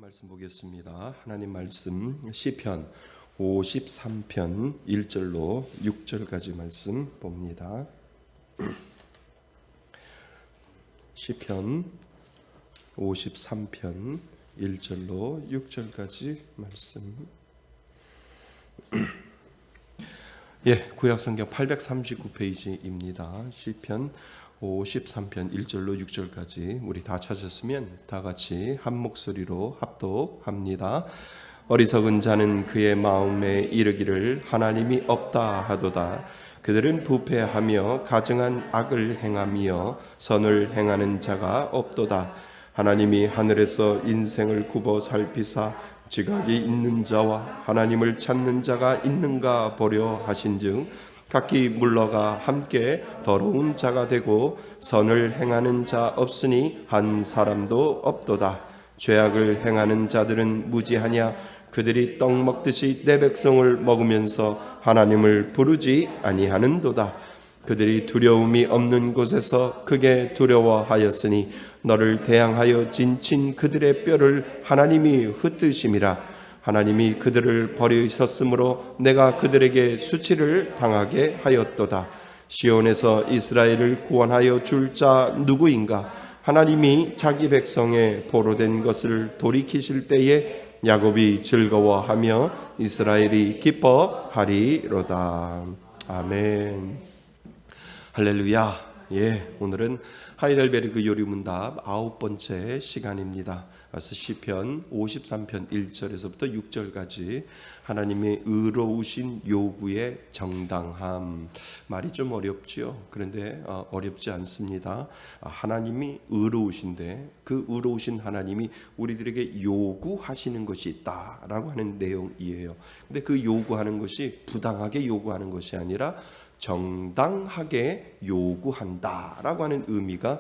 말씀 보겠습니다. 하나님 말씀 시편 53편 1절로 6절까지 말씀 봅니다. 시편 53편 1절로 6절까지 말씀. 구약성경 839페이지입니다. 시편 53편 1절로 6절까지 우리 다 찾았으면 다 같이 한 목소리로 합독합니다. 어리석은 자는 그의 마음에 이르기를 하나님이 없다 하도다. 그들은 부패하며 가증한 악을 행하며 선을 행하는 자가 없도다. 하나님이 하늘에서 인생을 굽어 살피사 지각이 있는 자와 하나님을 찾는 자가 있는가 보려 하신즉 각기 물러가 함께 더러운 자가 되고 선을 행하는 자 없으니 한 사람도 없도다. 죄악을 행하는 자들은 무지하냐? 그들이 떡 먹듯이 내 백성을 먹으면서 하나님을 부르지 아니하는도다. 그들이 두려움이 없는 곳에서 크게 두려워하였으니 너를 대항하여 진친 그들의 뼈를 하나님이 흩으심이라. 하나님이 그들을 버리셨으므로 내가 그들에게 수치를 당하게 하였도다. 시온에서 이스라엘을 구원하여 줄 자 누구인가? 하나님이 자기 백성의 보로된 것을 돌이키실 때에 야곱이 즐거워하며 이스라엘이 기뻐하리로다. 아멘. 할렐루야. 오늘은 하이델베르그 요리문답 9번째 시간입니다. 그래서 시편 53편 1절에서부터 6절까지 하나님의 의로우신 요구의 정당함. 말이 좀 어렵죠. 그런데 어렵지 않습니다. 하나님이 의로우신데 그 의로우신 하나님이 우리들에게 요구하시는 것이 있다라고 하는 내용이에요. 근데 그 요구하는 것이 부당하게 요구하는 것이 아니라 정당하게 요구한다라고 하는 의미가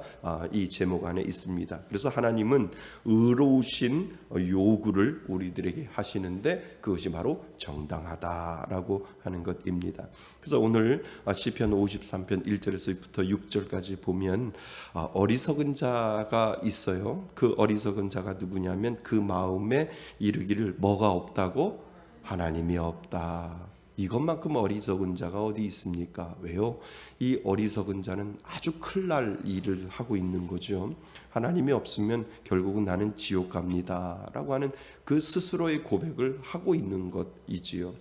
이 제목 안에 있습니다. 그래서 하나님은 의로우신 요구를 우리들에게 하시는데 그것이 바로 정당하다라고 하는 것입니다. 그래서 오늘 시편 53편 1절에서부터 6절까지 보면 어리석은 자가 있어요. 그 어리석은 자가 누구냐면 그 마음에 이르기를 뭐가 없다고? 하나님이 없다. 이것만큼 어리석은 자가 어디 있습니까? 왜요? 이 어리석은 자는 아주 큰일 날 일을 하고 있는 거죠. 하나님이 없으면 결국은 나는 지옥 갑니다 라고 하는 그 스스로의 고백을 하고 있는 것이지요.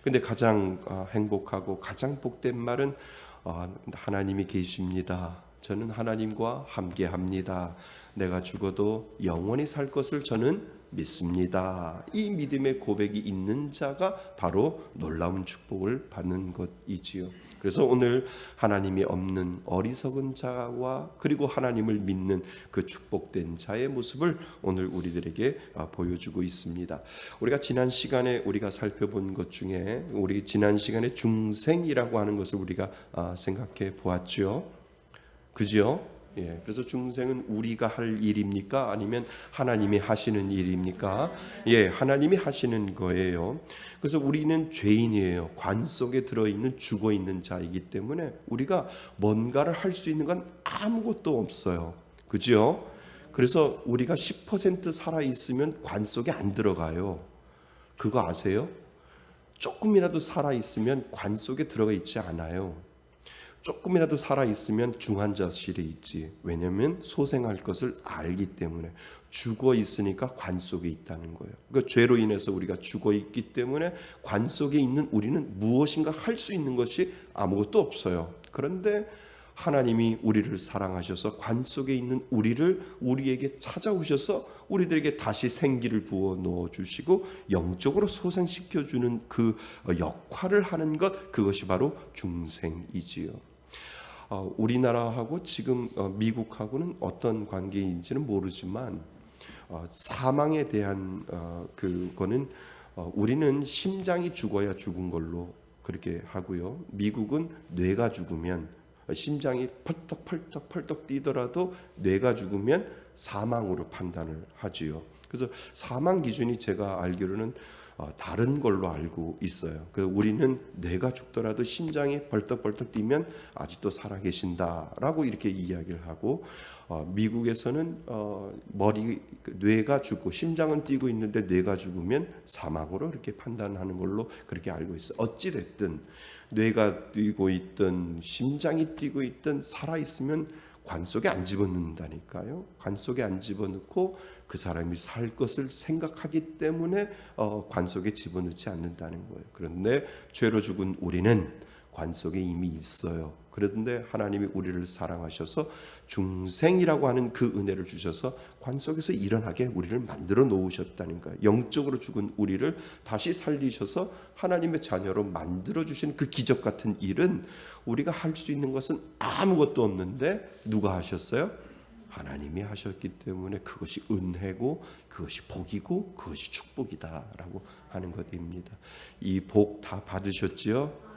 근데 가장 행복하고 가장 복된 말은 하나님이 계십니다. 저는 하나님과 함께합니다. 내가 죽어도 영원히 살 것을 저는 믿습니다. 이 믿음의 고백이 있는 자가 바로 놀라운 축복을 받는 것이지요. 그래서 오늘 하나님이 없는 어리석은 자와 그리고 하나님을 믿는 그 축복된 자의 모습을 오늘 우리들에게 보여주고 있습니다. 우리가 지난 시간에 우리가 살펴본 것 중에 우리 지난 시간에 중생이라고 하는 것을 우리가 생각해 보았죠. 그죠? 그래서 중생은 우리가 할 일입니까? 아니면 하나님이 하시는 일입니까? 하나님이 하시는 거예요. 그래서 우리는 죄인이에요. 관 속에 들어있는 죽어있는 자이기 때문에 우리가 뭔가를 할 수 있는 건 아무것도 없어요. 그죠? 그래서 우리가 10% 살아있으면 관 속에 안 들어가요. 그거 아세요? 조금이라도 살아있으면 관 속에 들어가 있지 않아요. 조금이라도 살아있으면 중환자실에 있지. 왜냐하면 소생할 것을 알기 때문에. 죽어 있으니까 관 속에 있다는 거예요. 그러니까 죄로 인해서 우리가 죽어 있기 때문에 관 속에 있는 우리는 무엇인가 할 수 있는 것이 아무것도 없어요. 그런데 하나님이 우리를 사랑하셔서 관 속에 있는 우리에게 찾아오셔서 우리들에게 다시 생기를 부어 넣어주시고 영적으로 소생시켜주는 그 역할을 하는 것, 그것이 바로 중생이지요. 우리나라하고 지금 미국하고는 어떤 관계인지는 모르지만 사망에 대한 그거는 우리는 심장이 죽어야 죽은 걸로 그렇게 하고요. 미국은 뇌가 죽으면 심장이 펄떡펄떡 뛰더라도 뇌가 죽으면 사망으로 판단을 하지요. 그래서 사망 기준이 제가 알기로는 다른 걸로 알고 있어요. 그래서 우리는 뇌가 죽더라도 심장이 벌떡벌떡 뛰면 아직도 살아계신다라고 이렇게 이야기를 하고, 미국에서는 뇌가 죽고 심장은 뛰고 있는데 뇌가 죽으면 사망으로 이렇게 판단하는 걸로 그렇게 알고 있어요. 어찌 됐든 뇌가 뛰고 있든 심장이 뛰고 있든 살아 있으면 관 속에 안 집어넣는다니까요. 관 속에 안 집어넣고 그 사람이 살 것을 생각하기 때문에 관 속에 집어넣지 않는다는 거예요. 그런데 죄로 죽은 우리는 관 속에 이미 있어요. 그런데 하나님이 우리를 사랑하셔서 중생이라고 하는 그 은혜를 주셔서 관 속에서 일어나게 우리를 만들어 놓으셨다는 거예요. 영적으로 죽은 우리를 다시 살리셔서 하나님의 자녀로 만들어 주신 그 기적 같은 일은 우리가 할 수 있는 것은 아무것도 없는데 누가 하셨어요? 하나님이 하셨기 때문에 그것이 은혜고 그것이 복이고 그것이 축복이다라고 하는 것입니다. 이 복 다 받으셨지요?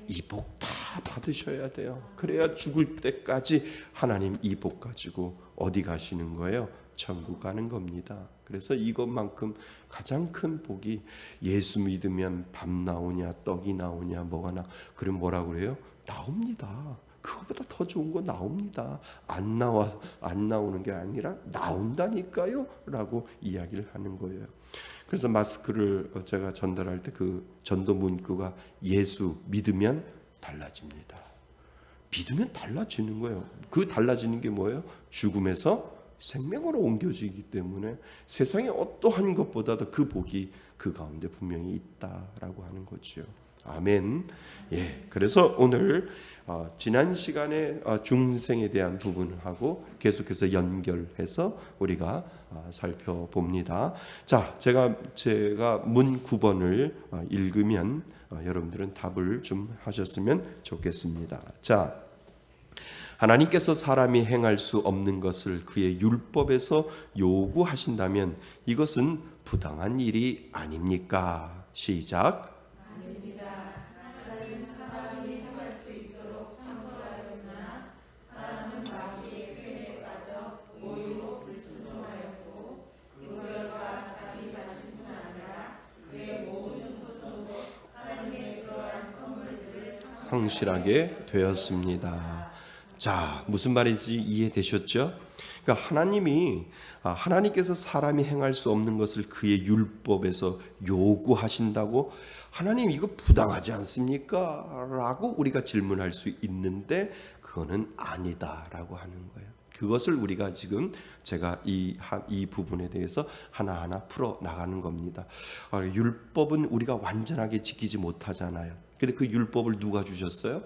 이 복 다 받으셔야 돼요. 그래야 죽을 때까지 하나님 이 복 가지고 어디 가시는 거예요? 천국 가는 겁니다. 그래서 이것만큼 가장 큰 복이, 예수 믿으면 밥 나오냐 떡이 나오냐 뭐가 그럼 뭐라고 그래요? 나옵니다. 그거보다 더 좋은 거 나옵니다. 안 나오는 게 아니라 나온다니까요 라고 이야기를 하는 거예요. 그래서 마스크를 제가 전달할 때 그 전도 문구가 예수 믿으면 달라집니다. 믿으면 달라지는 거예요. 그 달라지는 게 뭐예요? 죽음에서 생명으로 옮겨지기 때문에 세상의 어떠한 것보다도 그 복이 그 가운데 분명히 있다라고 하는 거죠. 아멘. 예. 그래서 오늘 지난 시간에 중생에 대한 부분하고 계속해서 연결해서 우리가 살펴봅니다. 자, 제가 문 9번을 읽으면 여러분들은 답을 좀 하셨으면 좋겠습니다. 자, 하나님께서 사람이 행할 수 없는 것을 그의 율법에서 요구하신다면 이것은 부당한 일이 아닙니까? 시작. 성실하게 되었습니다. 자, 무슨 말인지 이해되셨죠? 그러니까 하나님께서 사람이 행할 수 없는 것을 그의 율법에서 요구하신다고, 하나님 이거 부당하지 않습니까? 라고 우리가 질문할 수 있는데 그거는 아니다라고 하는 거예요. 그것을 우리가 지금 제가 이 부분에 대해서 하나하나 풀어 나가는 겁니다. 율법은 우리가 완전하게 지키지 못하잖아요. 근데 그 율법을 누가 주셨어요?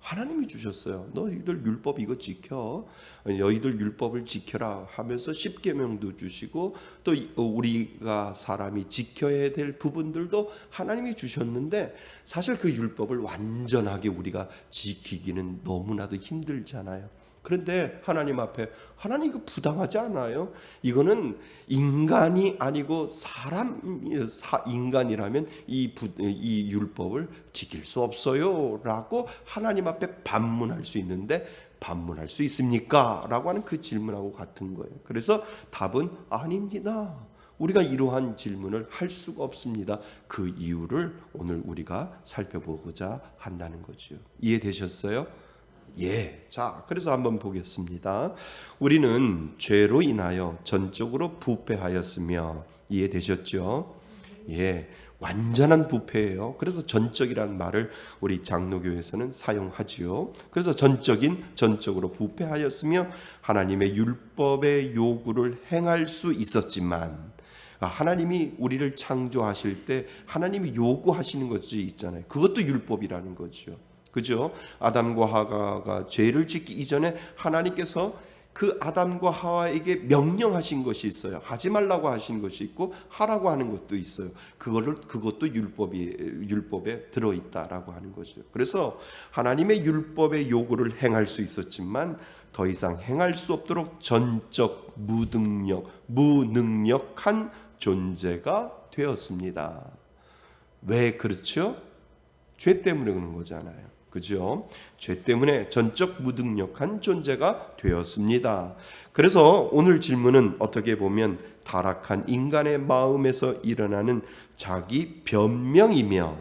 하나님이 주셨어요. 너희들 율법 이거 지켜. 너희들 율법을 지켜라 하면서 십계명도 주시고 또 우리가 사람이 지켜야 될 부분들도 하나님이 주셨는데 사실 그 율법을 완전하게 우리가 지키기는 너무나도 힘들잖아요. 그런데 하나님 앞에 하나님 이거 부당하지 않아요? 이거는 인간이 아니고 인간이라면 이 율법을 지킬 수 없어요 라고 하나님 앞에 반문할 수 있는데 반문할 수 있습니까? 라고 하는 그 질문하고 같은 거예요. 그래서 답은 아닙니다. 우리가 이러한 질문을 할 수가 없습니다. 그 이유를 오늘 우리가 살펴보고자 한다는 거죠. 이해되셨어요? 예. 자, 그래서 한번 보겠습니다. 우리는 죄로 인하여 전적으로 부패하였으며, 이해되셨죠? 예. 완전한 부패예요. 그래서 전적이라는 말을 우리 장로교에서는 사용하지요. 그래서 전적으로 부패하였으며 하나님의 율법의 요구를 행할 수 있었지만, 하나님이 우리를 창조하실 때 하나님이 요구하시는 것이 있잖아요. 그것도 율법이라는 거죠. 그죠? 아담과 하와가 죄를 짓기 이전에 하나님께서 그 아담과 하와에게 명령하신 것이 있어요. 하지 말라고 하신 것이 있고 하라고 하는 것도 있어요. 그것도 율법에 들어있다라고 하는 거죠. 그래서 하나님의 율법의 요구를 행할 수 있었지만 더 이상 행할 수 없도록 전적 무능력한 존재가 되었습니다. 왜 그렇죠? 죄 때문에 그런 거잖아요. 그죠? 죄 때문에 전적 무능력한 존재가 되었습니다. 그래서 오늘 질문은 어떻게 보면 타락한 인간의 마음에서 일어나는 자기 변명이며,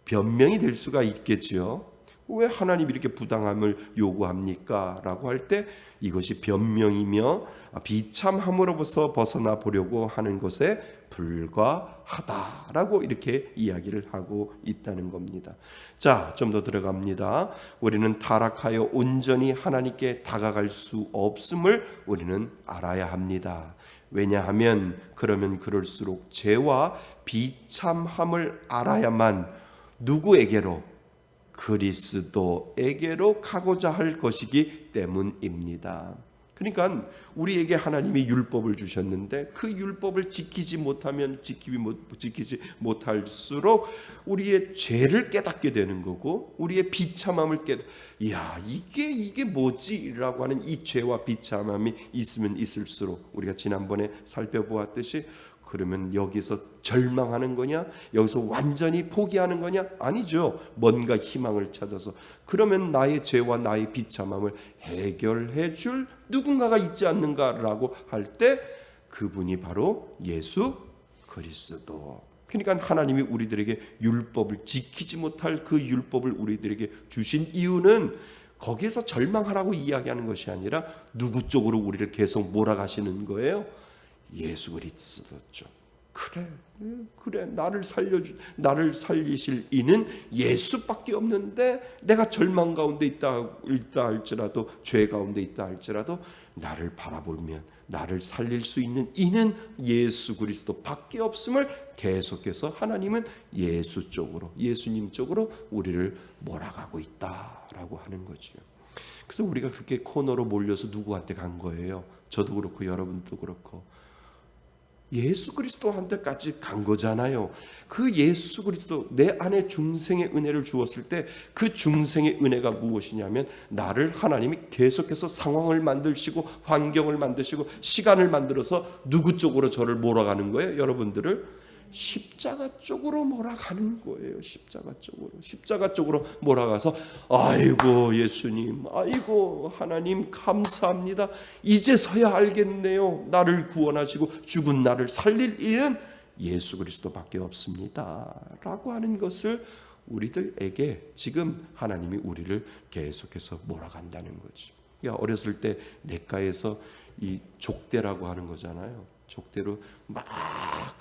변명이 될 수가 있겠죠. 왜 하나님이 이렇게 부당함을 요구합니까? 라고 할 때 이것이 변명이며 비참함으로부터 벗어나 보려고 하는 것에 불과하다라고 이렇게 이야기를 하고 있다는 겁니다. 자, 좀 더 들어갑니다. 우리는 타락하여 온전히 하나님께 다가갈 수 없음을 우리는 알아야 합니다. 왜냐하면 그러면 그럴수록 죄와 비참함을 알아야만 누구에게로? 그리스도에게로 가고자 할 것이기 때문입니다. 그러니까 우리에게 하나님이 율법을 주셨는데 그 율법을 지키지 못할수록 우리의 죄를 깨닫게 되는 거고, 우리의 비참함을 이게 뭐지라고 하는 이 죄와 비참함이 있으면 있을수록, 우리가 지난번에 살펴보았듯이 그러면 여기서 절망하는 거냐? 여기서 완전히 포기하는 거냐? 아니죠. 뭔가 희망을 찾아서, 그러면 나의 죄와 나의 비참함을 해결해 줄 누군가가 있지 않는가라고 할 때 그분이 바로 예수 그리스도. 그러니까 하나님이 우리들에게 율법을 지키지 못할 그 율법을 우리들에게 주신 이유는 거기에서 절망하라고 이야기하는 것이 아니라 누구 쪽으로 우리를 계속 몰아가시는 거예요? 예수 그리스도죠. 그래 나를 살리실 이는 예수밖에 없는데, 내가 절망 가운데 있다 할지라도, 죄 가운데 있다 할지라도 나를 바라보면 나를 살릴 수 있는 이는 예수 그리스도밖에 없음을 계속해서 하나님은 예수 쪽으로, 예수님 쪽으로 우리를 몰아가고 있다라고 하는 거죠. 그래서 우리가 그렇게 코너로 몰려서 누구한테 간 거예요? 저도 그렇고 여러분도 그렇고 예수 그리스도한테까지 간 거잖아요. 그 예수 그리스도, 내 안에 중생의 은혜를 주었을 때 그 중생의 은혜가 무엇이냐면, 나를 하나님이 계속해서 상황을 만드시고 환경을 만드시고 시간을 만들어서 누구 쪽으로 저를 몰아가는 거예요? 여러분들을 십자가 쪽으로 몰아가는 거예요. 십자가 쪽으로 몰아가서, 아이고 예수님, 아이고 하나님 감사합니다. 이제서야 알겠네요. 나를 구원하시고 죽은 나를 살릴 일은 예수 그리스도밖에 없습니다 라고 하는 것을 우리들에게 지금 하나님이 우리를 계속해서 몰아간다는 거죠. 그러니까 어렸을 때 냇가에서 이 족대라고 하는 거잖아요. 족대로 막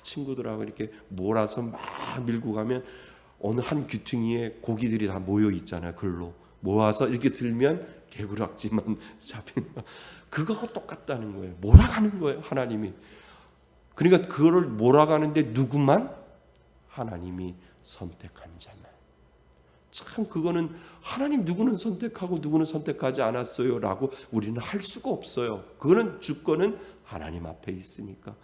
친구들하고 이렇게 몰아서 막 밀고 가면 어느 한 귀퉁이에 고기들이 다 모여 있잖아요. 글로 모아서 이렇게 들면 개구락지만 잡힌, 그거하고 똑같다는 거예요. 몰아가는 거예요, 하나님이. 그러니까 그거를 몰아가는데 누구만? 하나님이 선택한 자만. 참 그거는 하나님 누구는 선택하고 누구는 선택하지 않았어요 라고 우리는 할 수가 없어요. 그거는 주권은 하나님 앞에 있으니까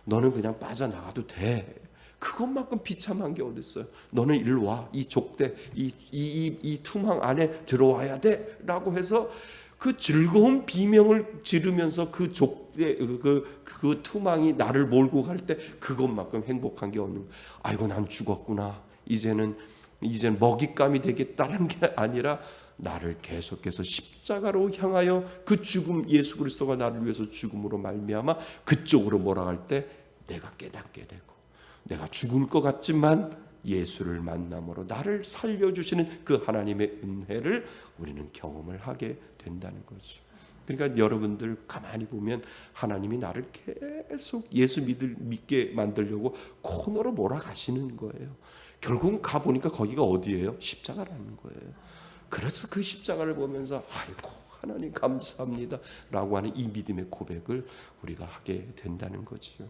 너는 그냥 빠져나가도 돼. 그것만큼 비참한 게 어딨어요. 너는 일로 와. 이 족대, 이 투망 안에 들어와야 돼 라고 해서 그 즐거운 비명을 지르면서 그 족대, 그 투망이 나를 몰고 갈 때 그것만큼 행복한 게 없는 거예요. 아이고 난 죽었구나. 이제는 먹잇감이 되겠다는 게 아니라 나를 계속해서 십자가로 향하여 그 죽음, 예수 그리스도가 나를 위해서 죽음으로 말미암아 그쪽으로 몰아갈 때 내가 깨닫게 되고, 내가 죽을 것 같지만 예수를 만남으로 나를 살려주시는 그 하나님의 은혜를 우리는 경험을 하게 된다는 거죠. 그러니까 여러분들 가만히 보면 하나님이 나를 계속 예수 믿게 만들려고 코너로 몰아가시는 거예요. 결국은 가보니까 거기가 어디예요? 십자가라는 거예요. 그래서 그 십자가를 보면서 아이고 하나님 감사합니다 라고 하는 이 믿음의 고백을 우리가 하게 된다는 거죠.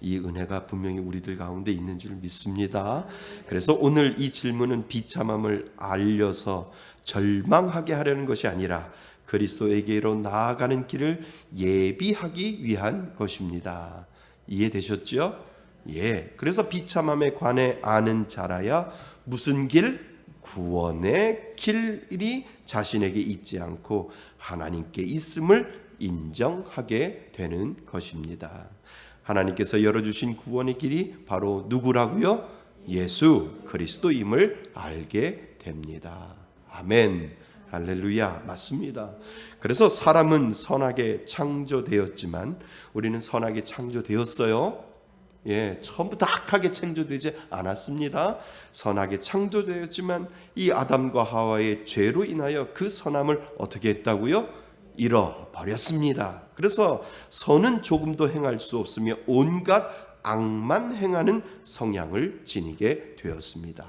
이 은혜가 분명히 우리들 가운데 있는 줄 믿습니다. 그래서 오늘 이 질문은 비참함을 알려서 절망하게 하려는 것이 아니라 그리스도에게로 나아가는 길을 예비하기 위한 것입니다. 이해되셨죠? 예. 그래서 비참함에 관해 아는 자라야 무슨 길? 구원의 길이 자신에게 있지 않고 하나님께 있음을 인정하게 되는 것입니다. 하나님께서 열어주신 구원의 길이 바로 누구라고요? 예수 그리스도임을 알게 됩니다. 아멘. 할렐루야, 맞습니다. 그래서 사람은 선하게 창조되었지만 우리는 선하게 창조되었어요. 처음부터 악하게 창조되지 않았습니다. 선하게 창조되었지만 이 아담과 하와의 죄로 인하여 그 선함을 어떻게 했다고요? 잃어버렸습니다. 그래서 선은 조금도 행할 수 없으며 온갖 악만 행하는 성향을 지니게 되었습니다.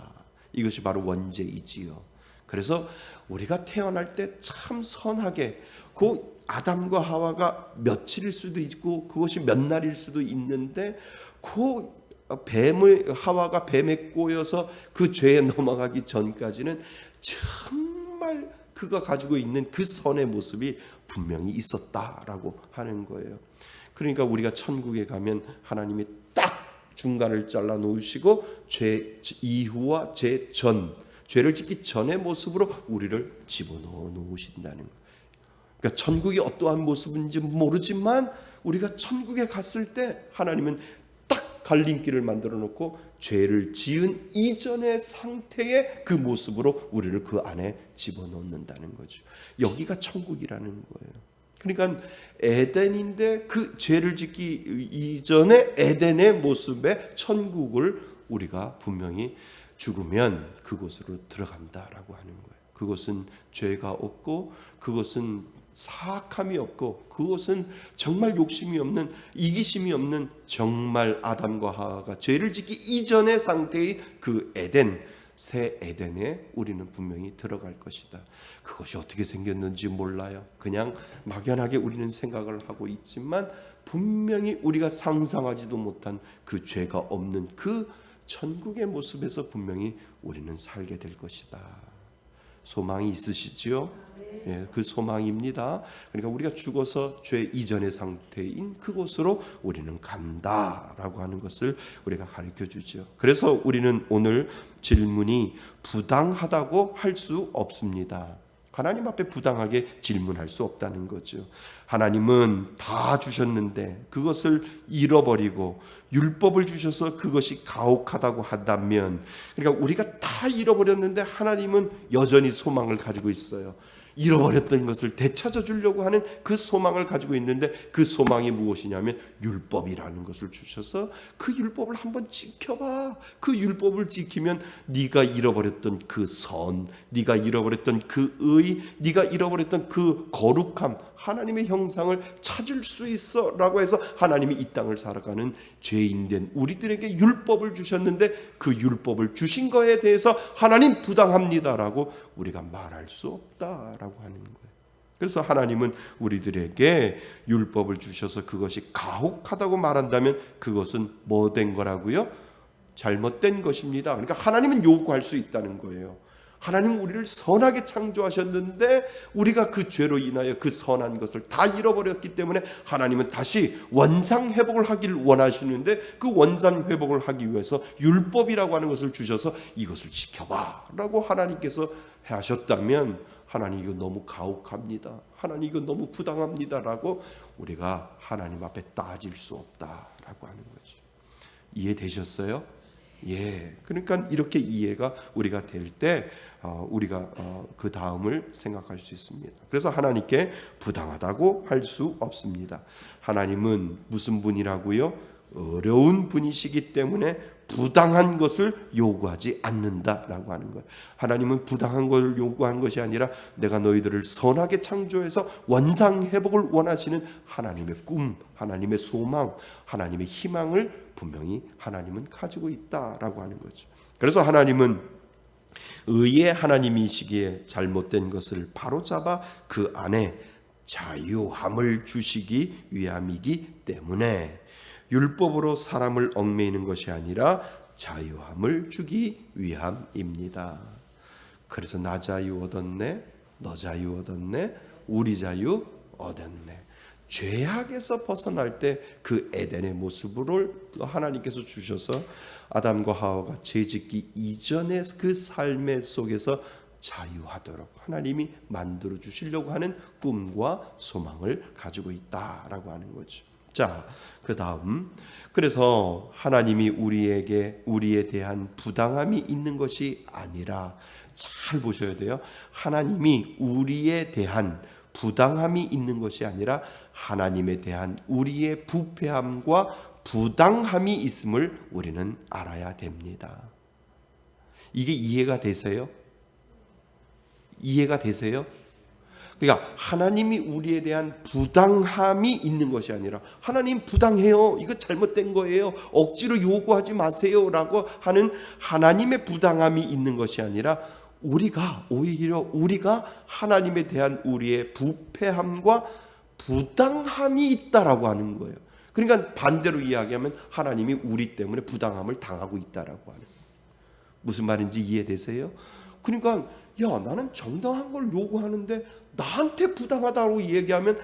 이것이 바로 원죄이지요. 그래서 우리가 태어날 때 참 선하게, 그 아담과 하와가 며칠일 수도 있고 그것이 몇 날일 수도 있는데, 그 하와가 뱀에 꼬여서 그 죄에 넘어가기 전까지는 정말 그가 가지고 있는 그 선의 모습이 분명히 있었다라고 하는 거예요. 그러니까 우리가 천국에 가면 하나님이 딱 중간을 잘라 놓으시고 죄 이후와 죄 전, 죄를 짓기 전의 모습으로 우리를 집어넣어 놓으신다는 거예요. 그러니까 천국이 어떠한 모습인지 모르지만 우리가 천국에 갔을 때 하나님은 딱 갈림길을 만들어 놓고 죄를 지은 이전의 상태의 그 모습으로 우리를 그 안에 집어넣는다는 거죠. 여기가 천국이라는 거예요. 그러니까 에덴인데 그 죄를 짓기 이전의 에덴의 모습의 천국을 우리가 분명히 죽으면 그곳으로 들어간다라고 하는 거예요. 그것은 죄가 없고 그것은 사악함이 없고 그것은 정말 욕심이 없는, 이기심이 없는, 정말 아담과 하와가 죄를 짓기 이전의 상태의 그 에덴, 새 에덴에 우리는 분명히 들어갈 것이다. 그것이 어떻게 생겼는지 몰라요. 그냥 막연하게 우리는 생각을 하고 있지만 분명히 우리가 상상하지도 못한 그 죄가 없는 그 천국의 모습에서 분명히 우리는 살게 될 것이다. 소망이 있으시지요? 그 소망입니다. 그러니까 우리가 죽어서 죄 이전의 상태인 그곳으로 우리는 간다라고 하는 것을 우리가 가르쳐 주죠. 그래서 우리는 오늘 질문이 부당하다고 할 수 없습니다. 하나님 앞에 부당하게 질문할 수 없다는 거죠. 하나님은 다 주셨는데 그것을 잃어버리고 율법을 주셔서 그것이 가혹하다고 한다면, 그러니까 우리가 다 잃어버렸는데 하나님은 여전히 소망을 가지고 있어요. 잃어버렸던 것을 되찾아 주려고 하는 그 소망을 가지고 있는데, 그 소망이 무엇이냐면 율법이라는 것을 주셔서 그 율법을 한번 지켜봐. 그 율법을 지키면 네가 잃어버렸던 그 선, 네가 잃어버렸던 그 의, 네가 잃어버렸던 그 거룩함, 하나님의 형상을 찾을 수 있어 라고 해서 하나님이 이 땅을 살아가는 죄인된 우리들에게 율법을 주셨는데, 그 율법을 주신 거에 대해서 하나님 부당합니다라고 우리가 말할 수 없다라고 하는 거예요. 그래서 하나님은 우리들에게 율법을 주셔서 그것이 가혹하다고 말한다면 그것은 뭐 된 거라고요? 잘못된 것입니다. 그러니까 하나님은 요구할 수 있다는 거예요. 하나님은 우리를 선하게 창조하셨는데 우리가 그 죄로 인하여 그 선한 것을 다 잃어버렸기 때문에 하나님은 다시 원상회복을 하기를 원하시는데, 그 원상회복을 하기 위해서 율법이라고 하는 것을 주셔서 이것을 지켜봐 라고 하나님께서 하셨다면, 하나님 이거 너무 가혹합니다, 하나님 이거 너무 부당합니다 라고 우리가 하나님 앞에 따질 수 없다라고 하는 거죠. 이해되셨어요? 그러니까 이렇게 이해가 우리가 될 때 우리가 그 다음을 생각할 수 있습니다. 그래서 하나님께 부당하다고 할 수 없습니다. 하나님은 무슨 분이라고요? 어려운 분이시기 때문에 부당한 것을 요구하지 않는다라고 하는 거예요. 하나님은 부당한 걸 요구한 것이 아니라 내가 너희들을 선하게 창조해서 원상회복을 원하시는 하나님의 꿈, 하나님의 소망, 하나님의 희망을 분명히 하나님은 가지고 있다라고 하는 거죠. 그래서 하나님은 의의 하나님이시기에 잘못된 것을 바로잡아 그 안에 자유함을 주시기 위함이기 때문에 율법으로 사람을 얽매이는 것이 아니라 자유함을 주기 위함입니다. 그래서 나 자유 얻었네, 너 자유 얻었네, 우리 자유 얻었네. 죄악에서 벗어날 때 그 에덴의 모습을 하나님께서 주셔서 아담과 하와가 죄짓기 이전의 그 삶의 속에서 자유하도록 하나님이 만들어 주시려고 하는 꿈과 소망을 가지고 있다라고 하는 거죠. 자, 그 다음, 그래서 하나님이 우리에 대한 부당함이 있는 것이 아니라 잘 보셔야 돼요. 하나님이 우리에 대한 부당함이 있는 것이 아니라 하나님에 대한 우리의 부패함과 부당함이 있음을 우리는 알아야 됩니다. 이게 이해가 되세요? 이해가 되세요? 그러니까 하나님이 우리에 대한 부당함이 있는 것이 아니라 하나님 부당해요. 이거 잘못된 거예요. 억지로 요구하지 마세요. 라고 하는 하나님의 부당함이 있는 것이 아니라 오히려 우리가 하나님에 대한 우리의 부패함과 부당함이 있다라고 하는 거예요. 그러니까 반대로 이야기하면 하나님이 우리 때문에 부당함을 당하고 있다라고 하는 거예요. 무슨 말인지 이해되세요? 그러니까 나는 정당한 걸 요구하는데 나한테 부당하다고 얘기하면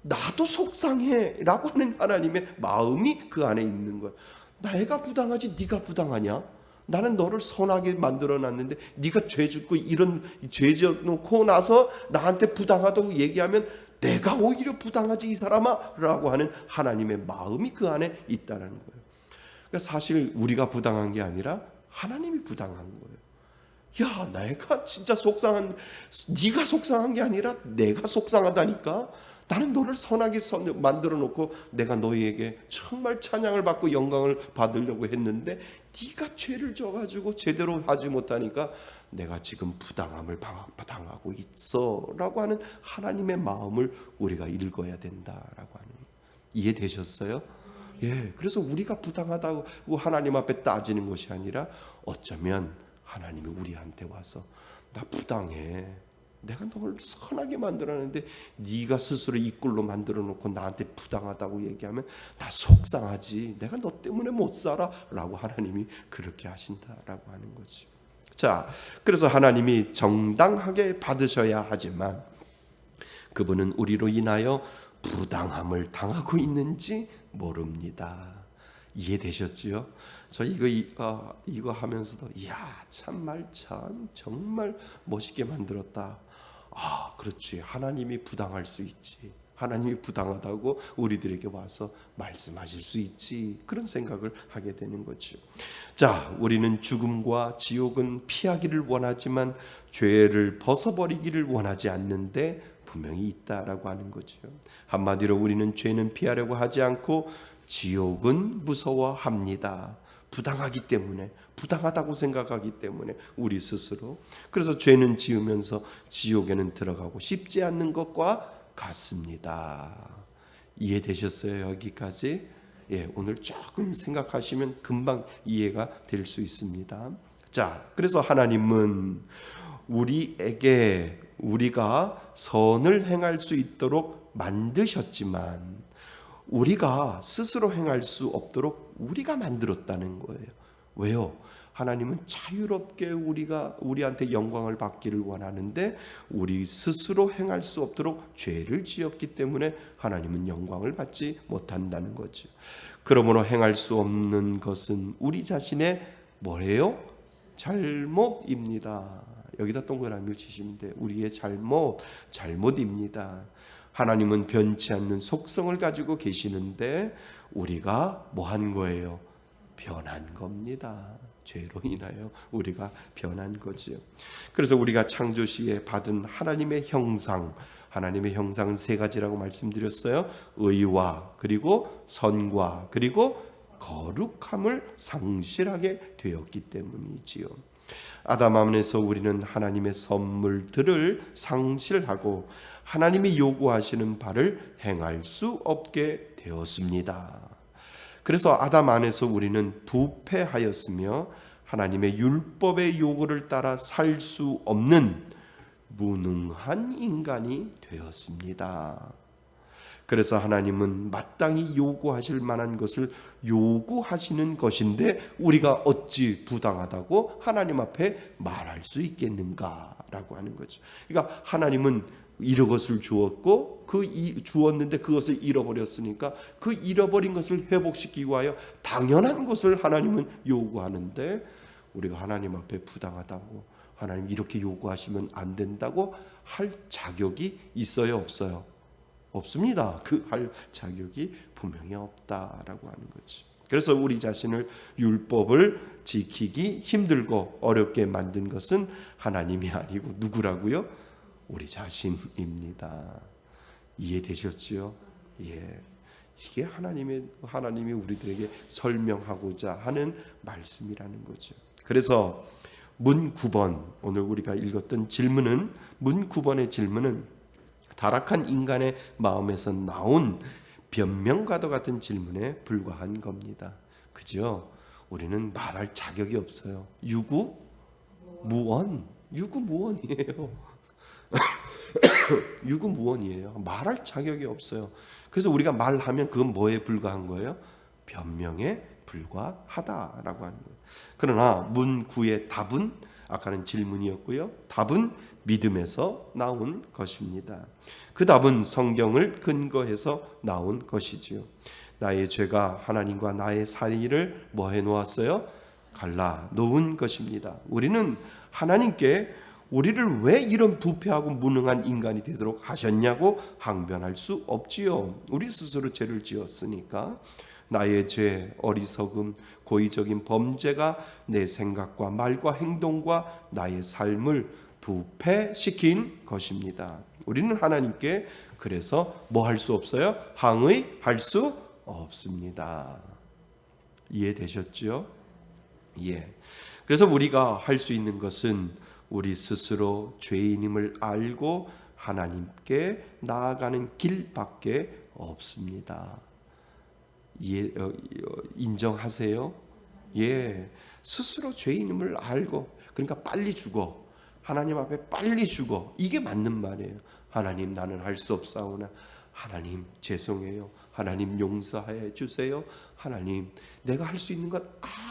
나도 속상해 라고 하는 하나님의 마음이 그 안에 있는 거예요. 내가 부당하지 네가 부당하냐? 나는 너를 선하게 만들어놨는데 네가 죄 짓고 이런 죄 지어놓고 나서 나한테 부당하다고 얘기하면 내가 오히려 부당하지 이 사람아 라고 하는 하나님의 마음이 그 안에 있다는 거예요. 그러니까 사실 우리가 부당한 게 아니라 하나님이 부당한 거예요. 내가 진짜 네가 속상한 게 아니라 내가 속상하다니까. 나는 너를 선하게 만들어 놓고 내가 너희에게 정말 찬양을 받고 영광을 받으려고 했는데 네가 죄를 져가지고 제대로 하지 못하니까 내가 지금 부당함을 당하고 있어 라고 하는 하나님의 마음을 우리가 읽어야 된다라고 하는. 이해되셨어요? 그래서 우리가 부당하다고 하나님 앞에 따지는 것이 아니라 어쩌면 하나님이 우리한테 와서 나 부당해. 내가 너를 선하게 만들었는데 네가 스스로 이 꼴로 만들어 놓고 나한테 부당하다고 얘기하면 나 속상하지. 내가 너 때문에 못 살아 라고 하나님이 그렇게 하신다라고 하는 거지. 자, 그래서 하나님이 정당하게 받으셔야 하지만 그분은 우리로 인하여 부당함을 당하고 있는지 모릅니다. 이해되셨지요? 저 이거 하면서도 참 정말 멋있게 만들었다. 그렇지. 하나님이 부당할 수 있지. 하나님이 부당하다고 우리들에게 와서 말씀하실 수 있지. 그런 생각을 하게 되는 거죠. 자, 우리는 죽음과 지옥은 피하기를 원하지만 죄를 벗어버리기를 원하지 않는데 분명히 있다라고 하는 거죠. 한마디로 우리는 죄는 피하려고 하지 않고 지옥은 무서워합니다. 부당하기 때문에, 부당하다고 생각하기 때문에 우리 스스로. 그래서 죄는 지으면서 지옥에는 들어가고 싶지 않는 것과 같습니다. 이해되셨어요? 여기까지? 오늘 조금 생각하시면 금방 이해가 될 수 있습니다. 자, 그래서 하나님은 우리가 선을 행할 수 있도록 만드셨지만 우리가 스스로 행할 수 없도록 우리가 만들었다는 거예요. 왜요? 하나님은 자유롭게 우리한테 영광을 받기를 원하는데 우리 스스로 행할 수 없도록 죄를 지었기 때문에 하나님은 영광을 받지 못한다는 거죠. 그러므로 행할 수 없는 것은 우리 자신의 뭐예요? 잘못입니다. 여기다 동그라미를 치시면 돼요. 우리의 잘못입니다. 하나님은 변치 않는 속성을 가지고 계시는데 우리가 뭐 한 거예요? 변한 겁니다. 죄로 인하여 우리가 변한 거죠. 그래서 우리가 창조시에 받은 하나님의 형상은 세 가지라고 말씀드렸어요. 의와 그리고 선과 그리고 거룩함을 상실하게 되었기 때문이지요. 아담 안에서 우리는 하나님의 선물들을 상실하고 하나님이 요구하시는 바를 행할 수 없게 되었습니다. 그래서 아담 안에서 우리는 부패하였으며 하나님의 율법의 요구를 따라 살 수 없는 무능한 인간이 되었습니다. 그래서 하나님은 마땅히 요구하실 만한 것을 요구하시는 것인데 우리가 어찌 부당하다고 하나님 앞에 말할 수 있겠는가라고 하는 거죠. 그러니까 하나님은 이것을 주었고 주었는데 그것을 잃어버렸으니까 그 잃어버린 것을 회복시키기 위하여 당연한 것을 하나님은 요구하는데 우리가 하나님 앞에 부당하다고 하나님 이렇게 요구하시면 안 된다고 할 자격이 있어요? 없어요? 없습니다. 그 할 자격이 분명히 없다라고 하는 거죠. 그래서 우리 자신을 율법을 지키기 힘들고 어렵게 만든 것은 하나님이 아니고 누구라고요? 우리 자신입니다. 이해되셨지요? 예. 이게 하나님이 우리들에게 설명하고자 하는 말씀이라는 거죠. 그래서 문 9번, 오늘 우리가 읽었던 질문은, 문 9번의 질문은 타락한 인간의 마음에서 나온 변명과도 같은 질문에 불과한 겁니다. 그죠? 우리는 말할 자격이 없어요. 유구무원이에요. 유구무원이에요. 말할 자격이 없어요. 그래서 우리가 말하면 그건 뭐에 불과한 거예요? 변명에 불과하다라고 하는 거예요. 그러나 문 9의 답은, 아까는 질문이었고요, 답은 믿음에서 나온 것입니다. 그 답은 성경을 근거해서 나온 것이지요. 나의 죄가 하나님과 나의 사이를 뭐 해놓았어요? 갈라 놓은 것입니다. 우리는 하나님께 우리를 왜 이런 부패하고 무능한 인간이 되도록 하셨냐고 항변할 수 없지요. 우리 스스로 죄를 지었으니까. 나의 죄, 어리석음, 고의적인 범죄가 내 생각과 말과 행동과 나의 삶을 부패시킨 것입니다. 우리는 하나님께 그래서 뭐 할 수 없어요? 항의할 수 없습니다. 이해되셨죠? 예. 그래서 우리가 할 수 있는 것은 우리 스스로 죄인임을 알고 하나님께 나아가는 길밖에 없습니다. 인정하세요? 예. 스스로 죄인임을 알고, 그러니까 빨리 죽어. 하나님 앞에 빨리 죽어. 이게 맞는 말이에요. 하나님, 나는 할 수 없사오나 하나님 죄송해요. 하나님 용서해 주세요. 하나님, 내가 할 수 있는 것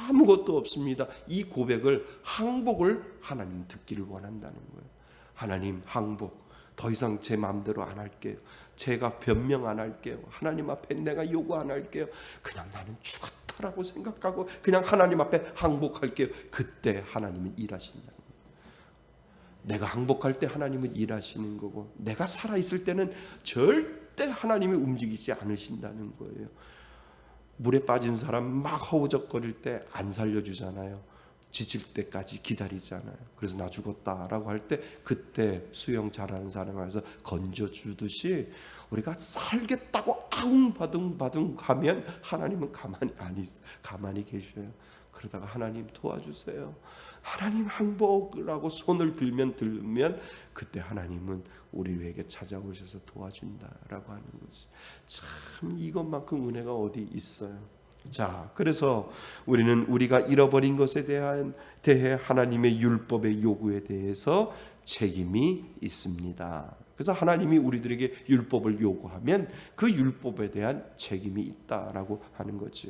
아무것도 없습니다. 이 고백을, 항복을 하나님 듣기를 원한다는 거예요. 하나님, 항복. 더 이상 제 마음대로 안 할게요. 제가 변명 안 할게요. 하나님 앞에 내가 요구 안 할게요. 그냥 나는 죽었다라고 생각하고 그냥 하나님 앞에 항복할게요. 그때 하나님은 일하신다는 거예요. 내가 항복할 때 하나님은 일하시는 거고, 내가 살아있을 때는 절대 하나님이 움직이지 않으신다는 거예요. 물에 빠진 사람 막 허우적거릴 때 안 살려주잖아요. 지칠 때까지 기다리잖아요. 그래서 나 죽었다라고 할 때 그때 수영 잘하는 사람에 와서 건져주듯이 우리가 살겠다고 아웅바둥바둥 하면 하나님은 가만히 계셔요. 그러다가 하나님 도와주세요. 하나님 항복이라고 손을 들면 그때 하나님은 우리에게 찾아오셔서 도와준다라고 하는 거지. 참 이것만큼 은혜가 어디 있어요. 자, 그래서 우리는 우리가 잃어버린 것에 대해 하나님의 율법의 요구에 대해서 책임이 있습니다. 그래서 하나님이 우리들에게 율법을 요구하면 그 율법에 대한 책임이 있다라고 하는 거죠.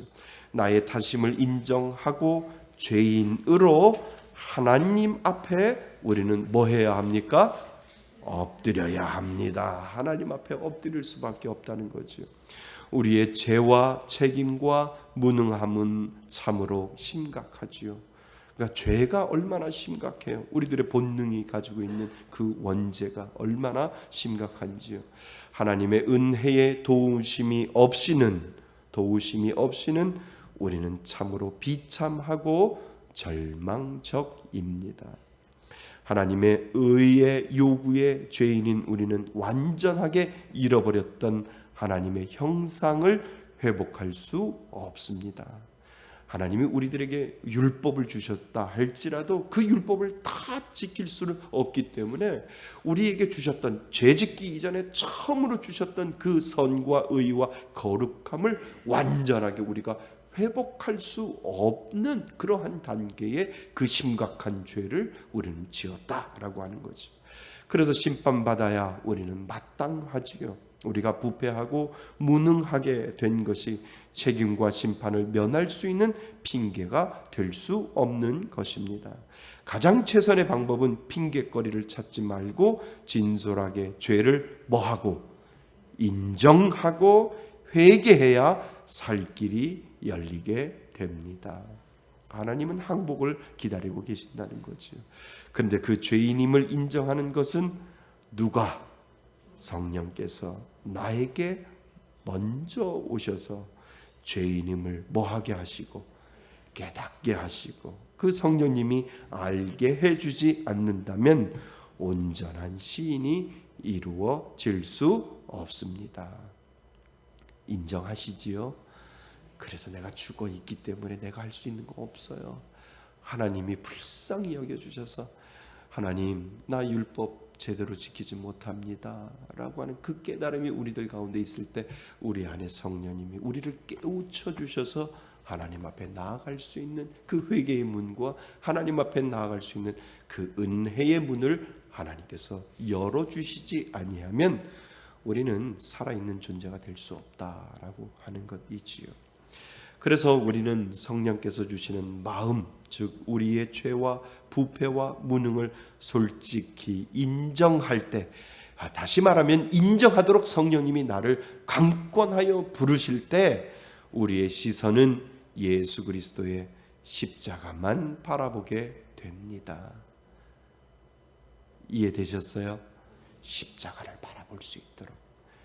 나의 탓임을 인정하고 죄인으로 하나님 앞에 우리는 뭐 해야 합니까? 엎드려야 합니다. 하나님 앞에 엎드릴 수밖에 없다는 거죠. 우리의 죄와 책임과 무능함은 참으로 심각하지요. 그러니까 죄가 얼마나 심각해요. 우리들의 본능이 가지고 있는 그 원죄가 얼마나 심각한지요. 하나님의 은혜의 도우심이 없이는 우리는 참으로 비참하고 절망적입니다. 하나님의 의의 요구에 죄인인 우리는 완전하게 잃어버렸던 하나님의 형상을 회복할 수 없습니다. 하나님이 우리들에게 율법을 주셨다 할지라도 그 율법을 다 지킬 수는 없기 때문에 우리에게 주셨던, 죄짓기 이전에 처음으로 주셨던 그 선과 의와 거룩함을 완전하게 우리가 회복할 수 없는 그러한 단계의 그 심각한 죄를 우리는 지었다라고 하는 거죠. 그래서 심판받아야 우리는 마땅하지요. 우리가 부패하고 무능하게 된 것이 책임과 심판을 면할 수 있는 핑계가 될 수 없는 것입니다. 가장 최선의 방법은 핑계거리를 찾지 말고 진솔하게 죄를 뭐하고 인정하고 회개해야 살 길이 열리게 됩니다. 하나님은 항복을 기다리고 계신다는 거죠. 그런데 그 죄인임을 인정하는 것은 누가? 성령께서 나에게 먼저 오셔서 죄인임을 뭐하게 하시고 깨닫게 하시고 그 성령님이 알게 해주지 않는다면 온전한 시인이 이루어질 수 없습니다. 인정하시지요? 그래서 내가 죽어 있기 때문에 내가 할 수 있는 거 없어요. 하나님이 불쌍히 여겨주셔서 하나님 나 율법 제대로 지키지 못합니다 라고 하는 그 깨달음이 우리들 가운데 있을 때 우리 안에 성령님이 우리를 깨우쳐 주셔서 하나님 앞에 나아갈 수 있는 그 회개의 문과 하나님 앞에 나아갈 수 있는 그 은혜의 문을 하나님께서 열어주시지 아니하면 우리는 살아있는 존재가 될 수 없다라고 하는 것이지요. 그래서 우리는 성령께서 주시는 마음, 즉 우리의 죄와 부패와 무능을 솔직히 인정할 때, 다시 말하면 인정하도록 성령님이 나를 강권하여 부르실 때 우리의 시선은 예수 그리스도의 십자가만 바라보게 됩니다. 이해되셨어요? 십자가를 바라볼 수 있도록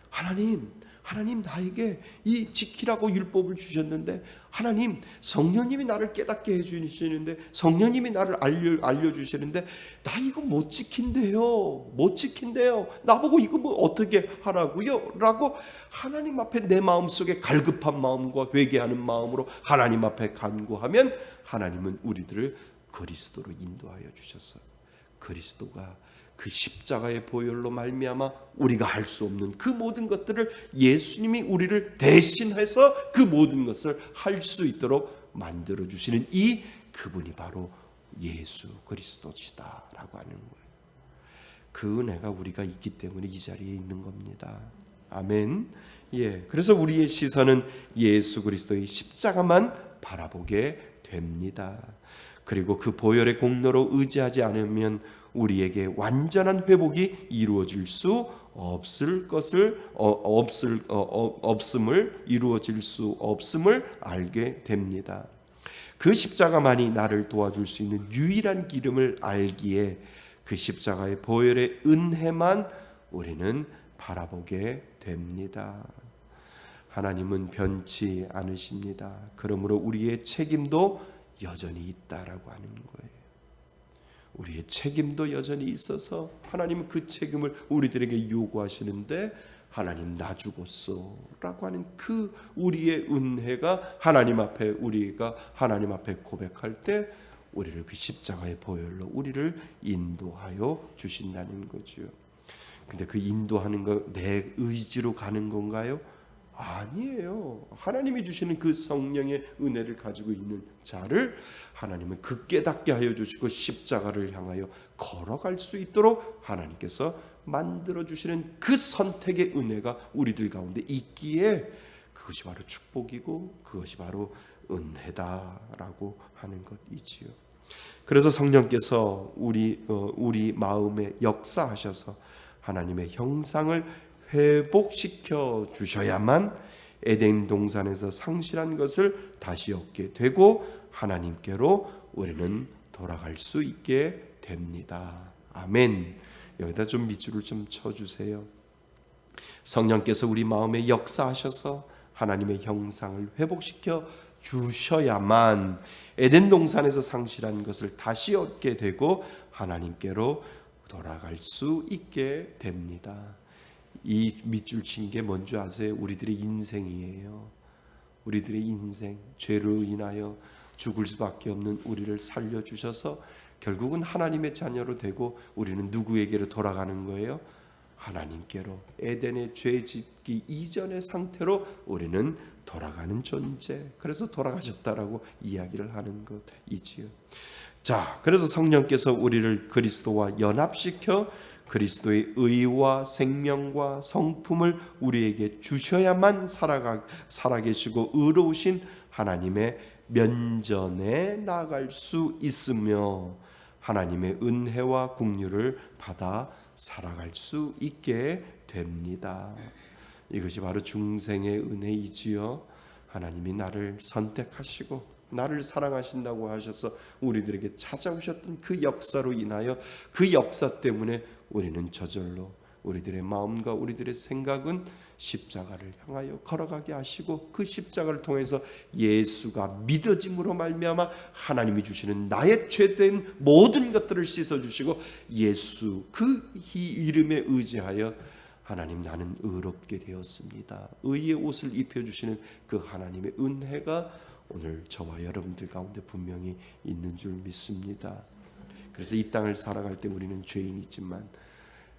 하나님 나에게 이 지키라고 율법을 주셨는데 하나님 성령님이 나를 깨닫게 해주시는데 성령님이 나를 알려주시는데 나 이거 못 지킨대요 나보고 이거 뭐 어떻게 하라고요? 라고 하나님 앞에 내 마음속에 갈급한 마음과 회개하는 마음으로 하나님 앞에 간구하면 하나님은 우리들을 그리스도로 인도하여 주셔서 그리스도가 그 십자가의 보혈로 말미암아 우리가 할 수 없는 그 모든 것들을 예수님이 우리를 대신해서 그 모든 것을 할 수 있도록 만들어 주시는 이 그분이 바로 예수 그리스도시다라고 하는 거예요. 그 은혜가 우리가 있기 때문에 이 자리에 있는 겁니다. 아멘. 그래서 우리의 시선은 예수 그리스도의 십자가만 바라보게 됩니다. 그리고 그 보혈의 공로로 의지하지 않으면 우리에게 완전한 회복이 이루어질 수 없음을 알게 됩니다. 그 십자가만이 나를 도와줄 수 있는 유일한 기름을 알기에 그 십자가의 보혈의 은혜만 우리는 바라보게 됩니다. 하나님은 변치 않으십니다. 그러므로 우리의 책임도 여전히 있다라고 하는 거예요. 우리의 책임도 여전히 있어서 하나님은 그 책임을 우리들에게 요구하시는데 하나님 나 죽었어 라고 하는 그 우리의 은혜가 하나님 앞에 우리가 하나님 앞에 고백할 때 우리를 그 십자가의 보혈로 우리를 인도하여 주신다는 거죠. 근데 그 인도하는 거 내 의지로 가는 건가요? 아니에요. 하나님이 주시는 그 성령의 은혜를 가지고 있는 자를 하나님은 그 깨닫게 하여 주시고 십자가를 향하여 걸어갈 수 있도록 하나님께서 만들어 주시는 그 선택의 은혜가 우리들 가운데 있기에 그것이 바로 축복이고 그것이 바로 은혜다라고 하는 것이지요. 그래서 성령께서 우리 마음에 역사하셔서 하나님의 형상을 회복시켜 주셔야만 에덴 동산에서 상실한 것을 다시 얻게 되고 하나님께로 우리는 돌아갈 수 있게 됩니다. 아멘. 여기다 좀 밑줄을 좀 쳐주세요. 성령께서 우리 마음에 역사하셔서 하나님의 형상을 회복시켜 주셔야만 에덴 동산에서 상실한 것을 다시 얻게 되고 하나님께로 돌아갈 수 있게 됩니다. 이 밑줄 친 게 뭔지 아세요? 우리들의 인생이에요. 우리들의 인생, 죄로 인하여 죽을 수밖에 없는 우리를 살려주셔서 결국은 하나님의 자녀로 되고 우리는 누구에게로 돌아가는 거예요? 하나님께로. 에덴의 죄 짓기 이전의 상태로 우리는 돌아가는 존재. 그래서 돌아가셨다라고 이야기를 하는 것이지요. 자, 그래서 성령께서 우리를 그리스도와 연합시켜 그리스도의 의와 생명과 성품을 우리에게 주셔야만 살아계시고 의로우신 하나님의 면전에 나아갈 수 있으며 하나님의 은혜와 긍휼을 받아 살아갈 수 있게 됩니다. 이것이 바로 중생의 은혜이지요. 하나님이 나를 선택하시고 나를 사랑하신다고 하셔서 우리들에게 찾아오셨던 그 역사로 인하여 그 역사 때문에 우리는 저절로 우리들의 마음과 우리들의 생각은 십자가를 향하여 걸어가게 하시고 그 십자가를 통해서 예수가 믿어짐으로 말미암아 하나님이 주시는 나의 죄된 모든 것들을 씻어주시고 예수 그 이름에 의지하여 하나님 나는 의롭게 되었습니다. 의의 옷을 입혀주시는 그 하나님의 은혜가 오늘 저와 여러분들 가운데 분명히 있는 줄 믿습니다. 그래서 이 땅을 살아갈 때 우리는 죄인이지만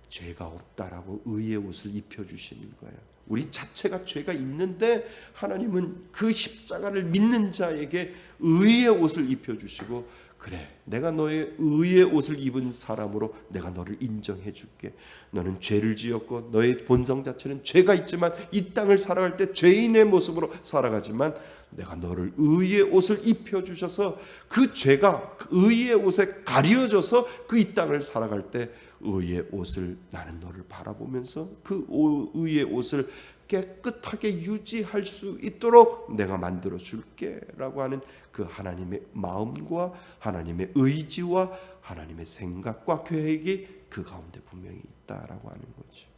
죄가 없다라고 의의 옷을 입혀주시는 거예요. 우리 자체가 죄가 있는데 하나님은 그 십자가를 믿는 자에게 의의 옷을 입혀주시고 그래 내가 너의 의의 옷을 입은 사람으로 내가 너를 인정해 줄게. 너는 죄를 지었고 너의 본성 자체는 죄가 있지만 이 땅을 살아갈 때 죄인의 모습으로 살아가지만 내가 너를 의의 옷을 입혀주셔서 그 죄가 의의 옷에 가려져서 그 이 땅을 살아갈 때 의의 옷을 나는 너를 바라보면서 그 의의 옷을 깨끗하게 유지할 수 있도록 내가 만들어 줄게 라고 하는 그 하나님의 마음과 하나님의 의지와 하나님의 생각과 계획이 그 가운데 분명히 있다라고 하는 거죠.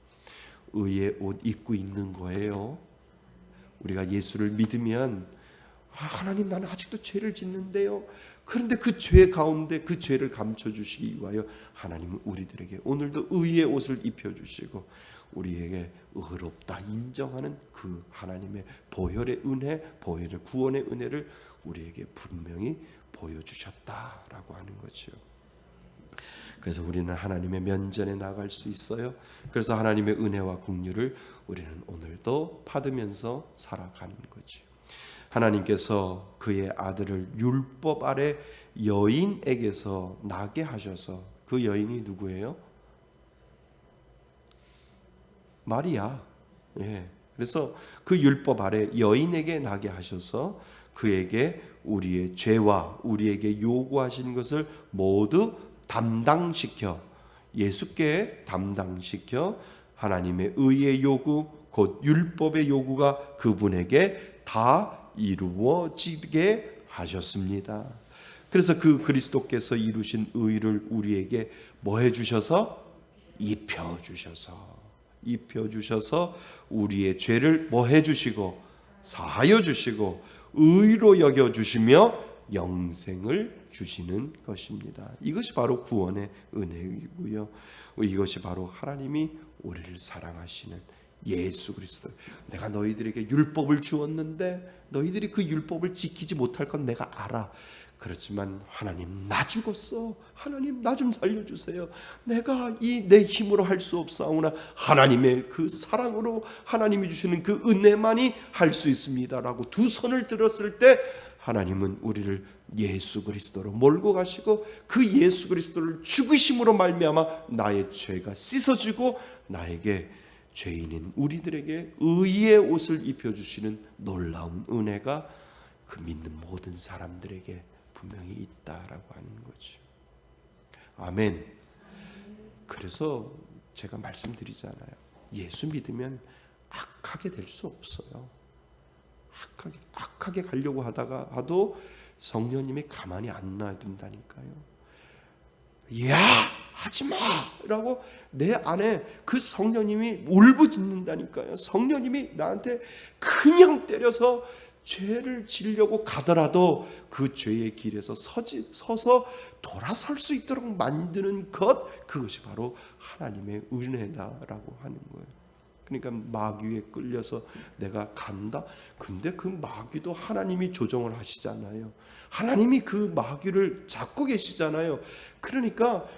의의 옷 입고 있는 거예요. 우리가 예수를 믿으면 하나님 나는 아직도 죄를 짓는데요. 그런데 그 죄 가운데 그 죄를 감춰주시기 위하여 하나님은 우리들에게 오늘도 의의 옷을 입혀주시고 우리에게 의롭다 인정하는 그 하나님의 보혈의 은혜, 보혈의 구원의 은혜를 우리에게 분명히 보여주셨다라고 하는 거죠. 그래서 우리는 하나님의 면전에 나갈 수 있어요. 그래서 하나님의 은혜와 긍휼을 우리는 오늘도 받으면서 살아가는 거죠. 하나님께서 그의 아들을 율법 아래 여인에게서 나게 하셔서 그 여인이 누구예요? 마리아. 예. 그래서 그 율법 아래 여인에게 나게 하셔서 그에게 우리의 죄와 우리에게 요구하신 것을 모두 담당시켜 예수께 담당시켜 하나님의 의의 요구 곧 율법의 요구가 그분에게 다 이루어지게 하셨습니다. 그래서 그 그리스도께서 이루신 의를 우리에게 뭐 해주셔서? 입혀주셔서 우리의 죄를 뭐 해주시고 사하여 주시고 의로 여겨주시며 영생을 주시는 것입니다. 이것이 바로 구원의 은혜이고요. 이것이 바로 하나님이 우리를 사랑하시는 예수 그리스도. 내가 너희들에게 율법을 주었는데 너희들이 그 율법을 지키지 못할 건 내가 알아. 그렇지만 하나님 나 죽었어. 하나님 나 좀 살려주세요. 내가 이 내 힘으로 할 수 없사오나 하나님의 그 사랑으로 하나님이 주시는 그 은혜만이 할 수 있습니다라고 두 손을 들었을 때 하나님은 우리를 예수 그리스도로 몰고 가시고 그 예수 그리스도를 죽으심으로 말미암아 나의 죄가 씻어지고 나에게 죄인인 우리들에게 의의 옷을 입혀주시는 놀라운 은혜가 그 믿는 모든 사람들에게 분명히 있다라고 하는 거죠. 아멘. 그래서 제가 말씀드리잖아요. 예수 믿으면 악하게 될 수 없어요. 악하게 가려고 하다가도 성령님이 가만히 안 놔둔다니까요. 야 하지마 라고 내 안에 그 성령님이 울부짖는다니까요. 성령님이 나한테 그냥 때려서 죄를 지려고 가더라도 그 죄의 길에서 서서 돌아설 수 있도록 만드는 것, 그것이 바로 하나님의 은혜다라고 하는 거예요. 그러니까 마귀에 끌려서 내가 간다. 근데 그 마귀도 하나님이 조정을 하시잖아요. 하나님이 그 마귀를 잡고 계시잖아요. 그러니까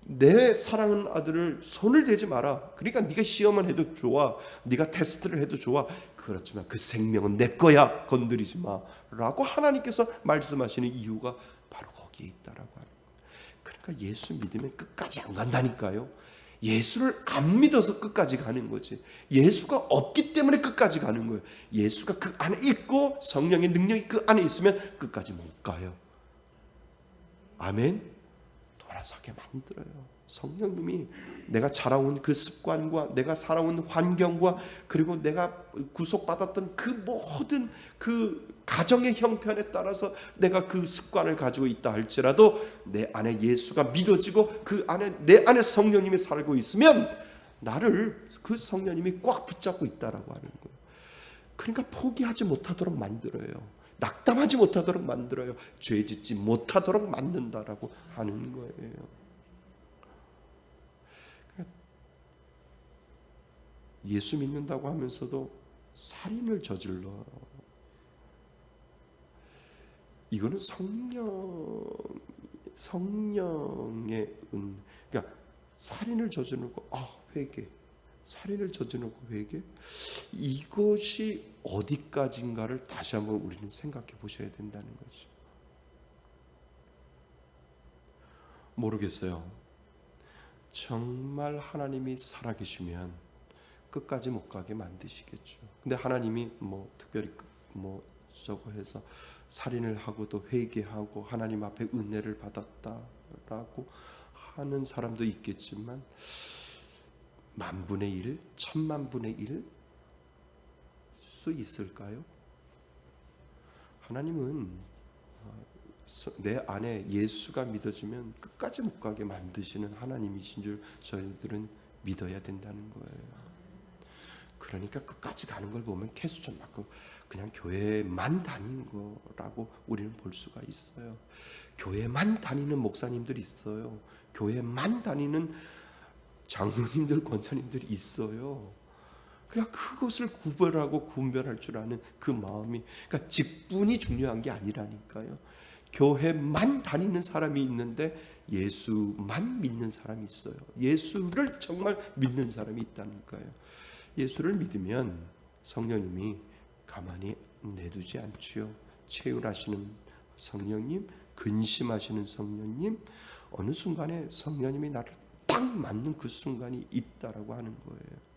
내 사랑하는 아들을 손을 대지 마라. 그러니까 네가 시험을 해도 좋아. 네가 테스트를 해도 좋아. 그렇지만 그 생명은 내 거야. 건드리지 마라고 하나님께서 말씀하시는 이유가 바로 거기에 있다라고 하는 거예요. 그러니까 예수 믿으면 끝까지 안 간다니까요. 예수를 안 믿어서 끝까지 가는 거지. 예수가 없기 때문에 끝까지 가는 거예요. 예수가 그 안에 있고 성령의 능력이 그 안에 있으면 끝까지 못 가요. 아멘. 돌아서게 만들어요. 성령님이 내가 자라온 그 습관과 내가 살아온 환경과 그리고 내가 구속받았던 그 모든 그 가정의 형편에 따라서 내가 그 습관을 가지고 있다 할지라도 내 안에 예수가 믿어지고 그 안에 내 안에 성령님이 살고 있으면 나를 그 성령님이 꽉 붙잡고 있다라고 하는 거예요. 그러니까 포기하지 못하도록 만들어요. 낙담하지 못하도록 만들어요. 죄 짓지 못하도록 만든다라고 하는 거예요. 예수 믿는다고 하면서도 살인을 저질러요. 이거는 성령의 그러니까 살인을 저지르고 회개, 살인을 저지르고 회개, 이것이 어디까지인가를 다시 한번 우리는 생각해 보셔야 된다는 거죠. 모르겠어요. 정말 하나님이 살아계시면 끝까지 못 가게 만드시겠죠. 근데 하나님이 특별히 저거 해서 살인을 하고도 회개하고 하나님 앞에 은혜를 받았다라고 하는 사람도 있겠지만 10,000분의 1, 10,000,000분의 1 수 있을까요? 하나님은 내 안에 예수가 믿어지면 끝까지 못 가게 만드시는 하나님이신 줄 저희들은 믿어야 된다는 거예요. 그러니까 끝까지 가는 걸 보면 개수점 맞고 그냥 교회만 다니는 거라고 우리는 볼 수가 있어요. 교회만 다니는 목사님들이 있어요. 교회만 다니는 장로님들, 권사님들이 있어요. 그냥 그것을 구별하고 분별할 줄 아는 그 마음이, 그러니까 직분이 중요한 게 아니라니까요. 교회만 다니는 사람이 있는데 예수만 믿는 사람이 있어요. 예수를 정말 믿는 사람이 있다니까요. 예수를 믿으면 성령님이 가만히 내두지 않지요. 체휼하시는 성령님, 근심하시는 성령님, 어느 순간에 성령님이 나를 딱 맞는 그 순간이 있다라고 하는 거예요.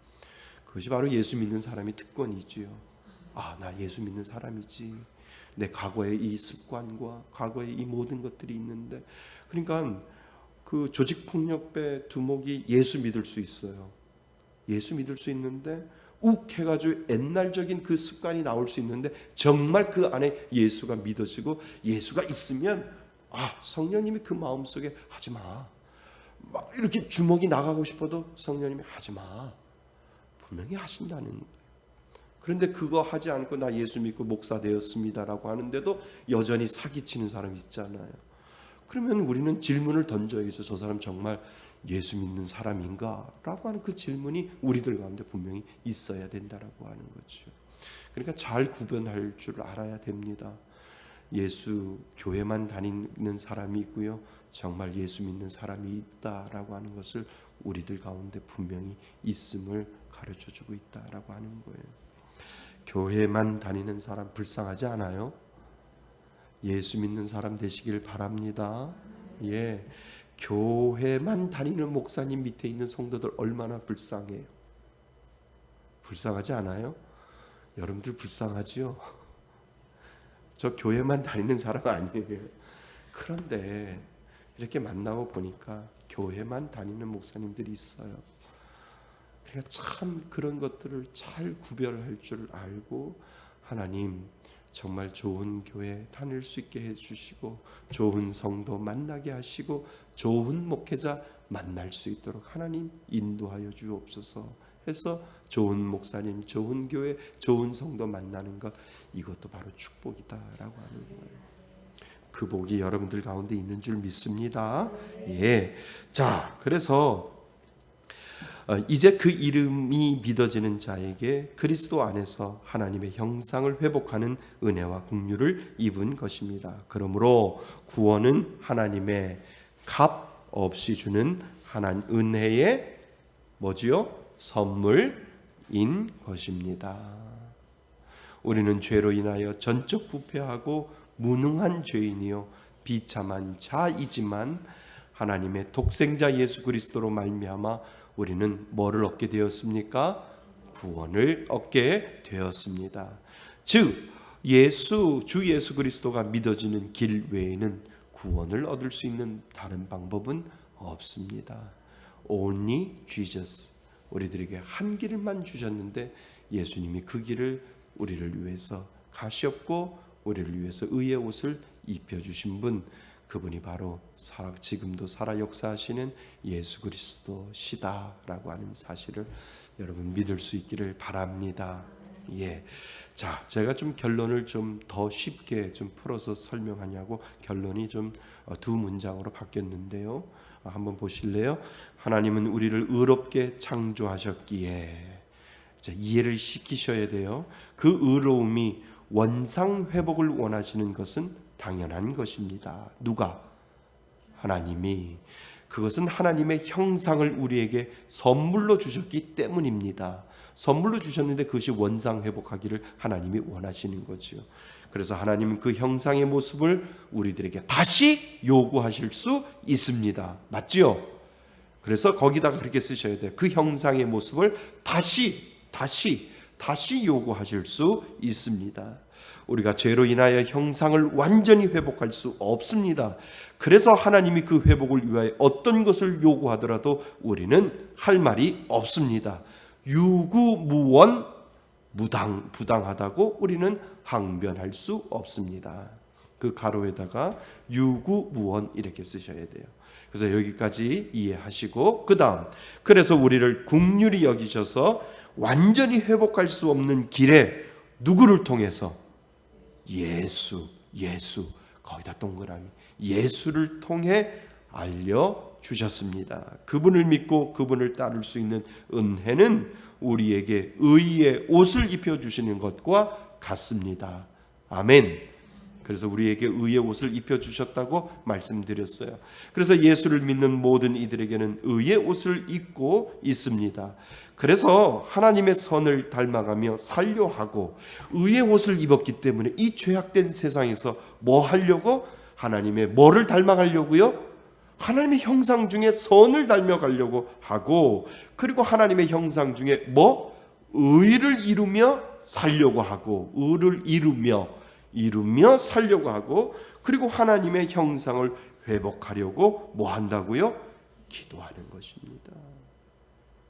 그것이 바로 예수 믿는 사람의 특권이지요. 나 예수 믿는 사람이지. 내 과거의 이 습관과 과거의 이 모든 것들이 있는데, 그러니까 그 조직폭력배 두목이 예수 믿을 수 있어요. 예수 믿을 수 있는데 욱해가지고 옛날적인 그 습관이 나올 수 있는데, 정말 그 안에 예수가 믿어지고 예수가 있으면 성령님이 그 마음속에 하지마, 막 이렇게 주먹이 나가고 싶어도 성령님이 하지마, 분명히 하신다는 거예요. 그런데 그거 하지 않고 나 예수 믿고 목사 되었습니다라고 하는데도 여전히 사기치는 사람이 있잖아요. 그러면 우리는 질문을 던져야죠. 저 사람 정말 예수 믿는 사람인가? 라고 하는 그 질문이 우리들 가운데 분명히 있어야 된다라고 하는 거죠. 그러니까 잘 구별할 줄 알아야 됩니다. 예수 교회만 다니는 사람이 있고요, 정말 예수 믿는 사람이 있다라고 하는 것을 우리들 가운데 분명히 있음을 가르쳐주고 있다라고 하는 거예요. 교회만 다니는 사람 불쌍하지 않아요? 예수 믿는 사람 되시길 바랍니다. 교회만 다니는 목사님 밑에 있는 성도들 얼마나 불쌍해요. 불쌍하지 않아요? 여러분들 불쌍하지요? 저 교회만 다니는 사람 아니에요. 그런데 이렇게 만나고 보니까 교회만 다니는 목사님들이 있어요. 그러니까 참 그런 것들을 잘 구별할 줄 알고, 하나님 정말 좋은 교회 다닐 수 있게 해주시고, 좋은 성도 만나게 하시고, 좋은 목회자 만날 수 있도록 하나님 인도하여 주옵소서 해서 좋은 목사님, 좋은 교회, 좋은 성도 만나는 것, 이것도 바로 축복이다라고 하는 거예요. 그 복이 여러분들 가운데 있는 줄 믿습니다. 자, 그래서 이제 그 이름이 믿어지는 자에게 그리스도 안에서 하나님의 형상을 회복하는 은혜와 긍휼을 입은 것입니다. 그러므로 구원은 하나님의 값 없이 주는 하나님 은혜의 선물인 것입니다. 우리는 죄로 인하여 전적 부패하고 무능한 죄인이요 비참한 자이지만, 하나님의 독생자 예수 그리스도로 말미암아 우리는 뭐를 얻게 되었습니까? 구원을 얻게 되었습니다. 즉 주 예수 그리스도가 믿어지는 길 외에는 구원을 얻을 수 있는 다른 방법은 없습니다. Only Jesus. 우리들에게 한 길만 주셨는데 예수님이 그 길을 우리를 위해서 가셨고, 우리를 위해서 의의 옷을 입혀주신 분, 그분이 바로 지금도 살아 역사하시는 예수 그리스도시다라고 하는 사실을 여러분 믿을 수 있기를 바랍니다. 예. 자, 제가 좀 결론을 좀 더 쉽게 좀 풀어서 설명하냐고 결론이 좀 두 문장으로 바뀌었는데요. 한번 보실래요? 하나님은 우리를 의롭게 창조하셨기에, 자, 이해를 시키셔야 돼요. 그 의로움이 원상 회복을 원하시는 것은 당연한 것입니다. 누가? 하나님이. 그것은 하나님의 형상을 우리에게 선물로 주셨기 때문입니다. 선물로 주셨는데 그것이 원상 회복하기를 하나님이 원하시는 거죠. 그래서 하나님은 그 형상의 모습을 우리들에게 다시 요구하실 수 있습니다. 맞죠? 그래서 거기다가 그렇게 쓰셔야 돼요. 그 형상의 모습을 다시 요구하실 수 있습니다. 우리가 죄로 인하여 형상을 완전히 회복할 수 없습니다. 그래서 하나님이 그 회복을 위하여 어떤 것을 요구하더라도 우리는 할 말이 없습니다. 유구무원, 부당하다고 우리는 항변할 수 없습니다. 그 가로에다가 유구무원 이렇게 쓰셔야 돼요. 그래서 여기까지 이해하시고, 그 다음, 그래서 우리를 긍휼히 여기셔서 완전히 회복할 수 없는 길에 누구를 통해서? 예수, 거기다 동그라미, 예수를 통해 알려주셨습니다. 그분을 믿고 그분을 따를 수 있는 은혜는 우리에게 의의 옷을 입혀주시는 것과 같습니다. 아멘. 그래서 우리에게 의의 옷을 입혀주셨다고 말씀드렸어요. 그래서 예수를 믿는 모든 이들에게는 의의 옷을 입고 있습니다. 그래서 하나님의 선을 닮아가며 살려 하고 의의 옷을 입었기 때문에 이 죄악된 세상에서 뭐 하려고? 하나님의 뭐를 닮아가려고요? 하나님의 형상 중에 선을 닮아가려고 하고, 그리고 하나님의 형상 중에 뭐? 의를 이루며 살려고 하고, 의를 이루며 살려고 하고, 그리고 하나님의 형상을 회복하려고 뭐 한다고요? 기도하는 것입니다.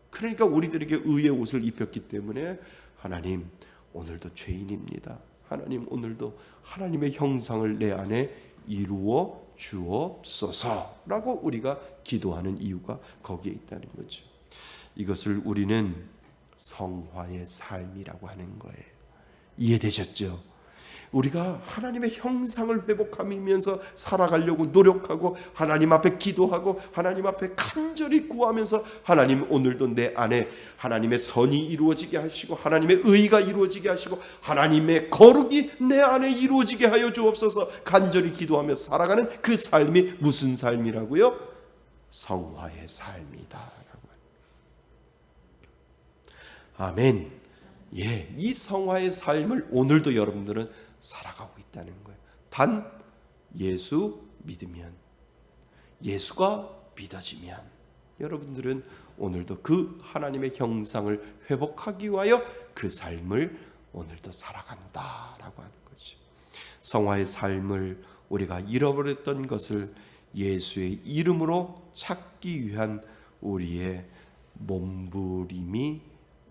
그러니까 우리들에게 의의 옷을 입혔기 때문에 하나님 오늘도 죄인입니다. 하나님 오늘도 하나님의 형상을 내 안에 이루어 주옵소서라고 우리가 기도하는 이유가 거기에 있다는 거죠. 이것을 우리는 성화의 삶이라고 하는 거예요. 이해되셨죠? 우리가 하나님의 형상을 회복하면서 살아가려고 노력하고 하나님 앞에 기도하고 하나님 앞에 간절히 구하면서 하나님 오늘도 내 안에 하나님의 선이 이루어지게 하시고 하나님의 의가 이루어지게 하시고 하나님의 거룩이 내 안에 이루어지게 하여 주옵소서 간절히 기도하며 살아가는 그 삶이 무슨 삶이라고요? 성화의 삶이다. 아멘. 예, 이 성화의 삶을 오늘도 여러분들은 살아가고 있다는 거예요. 단 예수 믿으면, 예수가 믿어지면 여러분들은 오늘도 그 하나님의 형상을 회복하기 위하여 그 삶을 오늘도 살아간다라고 하는 거죠. 성화의 삶을 우리가 잃어버렸던 것을 예수의 이름으로 찾기 위한 우리의 몸부림이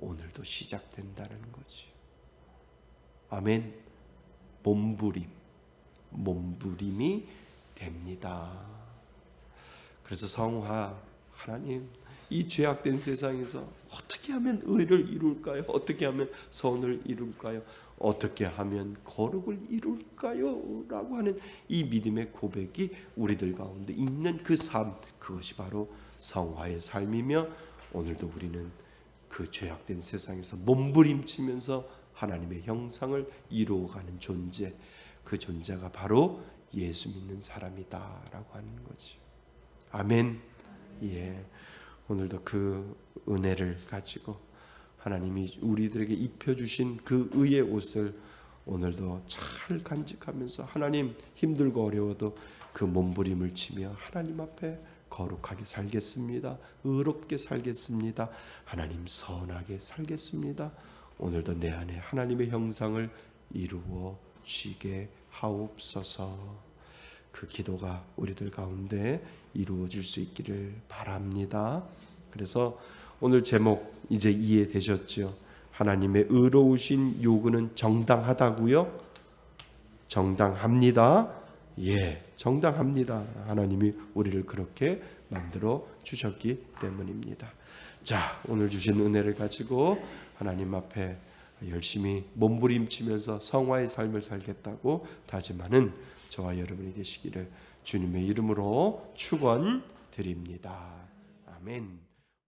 오늘도 시작된다는 거죠. 아멘. 몸부림이 됩니다. 그래서 성화, 하나님 이 죄악된 세상에서 어떻게 하면 의를 이룰까요? 어떻게 하면 선을 이룰까요? 어떻게 하면 거룩을 이룰까요? 라고 하는 이 믿음의 고백이 우리들 가운데 있는 그 삶, 그것이 바로 성화의 삶이며 오늘도 우리는 그 죄악된 세상에서 몸부림치면서 하나님의 형상을 이루어가는 존재, 그 존재가 바로 예수 믿는 사람이다라고 하는 거죠. 아멘. 예, 오늘도 그 은혜를 가지고 하나님이 우리들에게 입혀주신 그 의의 옷을 오늘도 잘 간직하면서 하나님 힘들고 어려워도 그 몸부림을 치며 하나님 앞에 거룩하게 살겠습니다. 의롭게 살겠습니다. 하나님 선하게 살겠습니다. 오늘도 내 안에 하나님의 형상을 이루어지게 하옵소서. 그 기도가 우리들 가운데 이루어질 수 있기를 바랍니다. 그래서 오늘 제목 이제 이해되셨죠? 하나님의 의로우신 요구는 정당하다고요? 정당합니다. 예, 정당합니다. 하나님이 우리를 그렇게 만들어 주셨기 때문입니다. 자, 오늘 주신 은혜를 가지고 하나님 앞에 열심히 몸부림치면서 성화의 삶을 살겠다고 다짐하는 저와 여러분이 되시기를 주님의 이름으로 축원드립니다. 아멘.